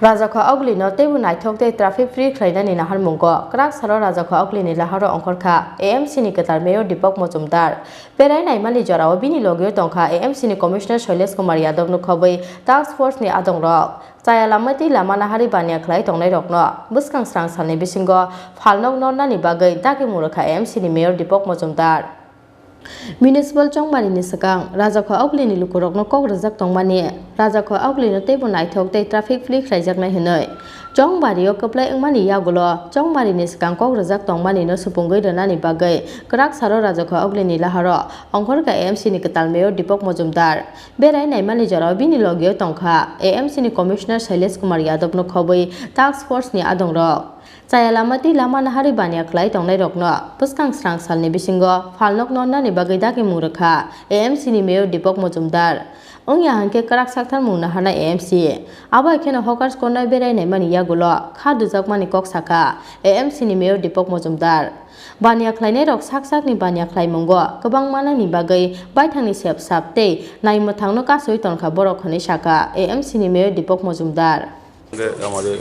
Rajakhor Agulino tebu naithokte traffic free Khlainani Naharmungo Krak Saro Rajakhor Agulini Laharo wngkhorkha AMC ni ketar mayor Deepak Mojumdar Perai naimali jorao bini logyo tongkha AMC ni commissioner Shailesh Kumar Yadav nu khoboi task force ni adongrok Chaya lamati lama nahari bania khlai tongnai rokno buskang srang salni bisingo phalnok nonnani bagai daki murokha AMC ni mayor Deepak Mojumdar Municipal Chongmani ni sakang Rajakhor Agulini lukurokno kok rajak tongmani Rajakhor Agulino tebu naithokte traffic free khlaijaknai hinoi Chongbario keplai engmani yagulo Chongmani ni sakang kok rajak tongmani no supungoi ranani bagai Krak Saro Rajakhor Agulini Laharo wngkhorkha AMC ni ketal mayor Deepak Mojumdar Berai naimani jorao bini logyo tongkha AMC ni commissioner Shailesh Kumar Yadav nu khoboi task force ni adongrok Chaya lamati lama nahari bania khlai tongnai rokno puskang srang salni bisingo phalnok nonnani bagai daki murokha AMC ni mayor Deepak Mojumdar Ongya hanke karak sakthar mungna hana AMC aba khena hawkers corner berai naimani yagulo khadu jakmani kok saka AMC ni mayor Deepak Mojumdar Bania khlainai rok sak ni bania khlai mungo kobang manani bagai baithangni sep sapte naimothangno kasoi tonkha borok khani saka AMC ni mayor Deepak Mojumdar আমাদের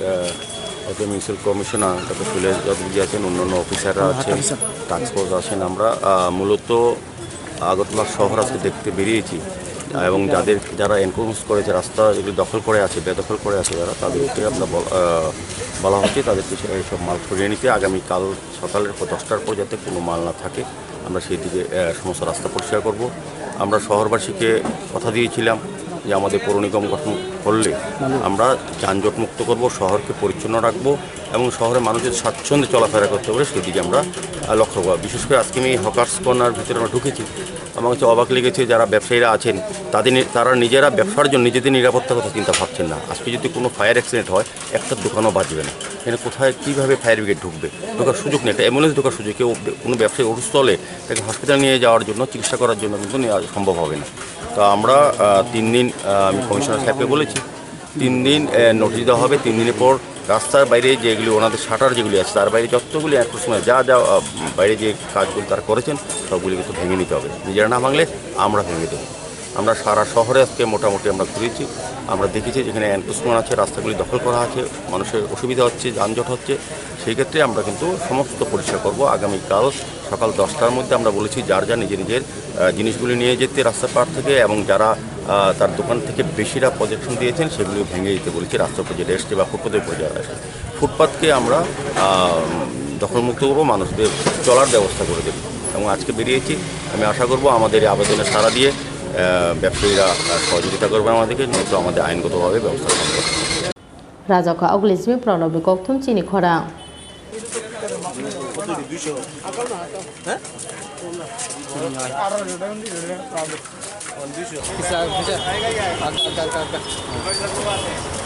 municipal commissioner doctor Shailesh যাদবজি আছেন অন্যান্য অফিসাররা আছেন task force আছেন আমরা মূলত আগরতলা শহর আজকে দেখতে বেরিয়েছি এবং যারা এনক্রোচ করেছে রাস্তা যেগুলি দখল করে আছে বেদখল করে আছে যারা তাদেরকে আমরা বলা হচ্ছে তাদেরকে সব মাল সরিয়ে নিতে আগামীকাল সকালের 10টার পর যাতে কোনো মাল না থাকে আমরা সেই দিকে সমস্ত রাস্তা পরিষ্কার করব আমরা শহরবাসীকে কথা দিয়েছিলাম যে আমাদের পৌর নিগম গঠন করলে আমরা যানজট মুক্ত করব শহরকে পরিচ্ছন্ন রাখব এবং শহরে মানুষের স্বাচ্ছন্দ্যে চলাফেরা করতে পারে সেদিকে আমরা লক্ষ্য করব বিশেষ করে আজকে আমি হকার্স কর্নার ভিতরে আমরা ঢুকেছি আমার কাছে অবাক লেগেছে যারা ব্যবসায়ীরা আছেন তারা নিজেরা ব্যবসার জন্য নিজেদের নিরাপত্তার কথা চিন্তা ভাবছেন না আজকে যদি কোনো ফায়ার অ্যাক্সিডেন্ট হয় একটা দোকানও বাঁচবে না এখানে কোথায় কীভাবে ফায়ার ব্রিগেড ঢোকার সুযোগ নেই একটা অ্যাম্বুলেন্স ঢোকার সুযোগ কেউ কোনো ব্যবসায়ী অসুস্থ হলে তাকে হসপিটালে নিয়ে যাওয়ার জন্য চিকিৎসা করার জন্য কিন্তু নেওয়া সম্ভব হবে না তো আমরা 3 দিন আমি কমিশনার সাহেবকে বলেছি 3 দিন নোটিশ দেওয়া হবে 3 দিনের পর রাস্তার বাইরে যেগুলি ওনাদের শাটার যেগুলি আছে তার বাইরে যতগুলি একটু সময় যা বাইরে যে কাজগুলি তারা করেছেন সবগুলি কিন্তু ভেঙে নিতে হবে নিজেরা না ভাঙলে আমরা ভেঙে দেবো আমরা সারা শহরে আজকে মোটামুটি আমরা ঘুরেছি আমরা দেখেছি যেখানে এনক্রোচমেন্ট আছে রাস্তাগুলি দখল করা আছে মানুষের অসুবিধা হচ্ছে যানজট হচ্ছে সেই ক্ষেত্রে আমরা কিন্তু সমস্ত পরিষ্কার করব আগামীকাল সকাল 10টার মধ্যে আমরা বলেছি যার নিজের জিনিসগুলি নিয়ে যেতে রাস্তার পার থেকে এবং যারা তার দোকান থেকে বেশিরা প্রজেকশন দিয়েছেন সেগুলি ভেঙে দিতে বলেছি রাস্তার উপর যেটা এসছে বা ফুটপাতের উপর যারা আসে ফুটপাতকে আমরা দখলমুক্ত করবো মানুষদের চলার ব্যবস্থা করে দেব এবং আজকে বেরিয়েছি আমি আশা করব আমাদের এই আবেদনে সাড়া দিয়ে ব্যবসায়ীরা সহযোগিতা করবেন আমাদেরকে নয়তো আমাদের আইনগতভাবে ব্যবস্থা গ্রহণ করবে Rajakhor Agulini প্রণবী কক্থম চিনি খরাং Bisa.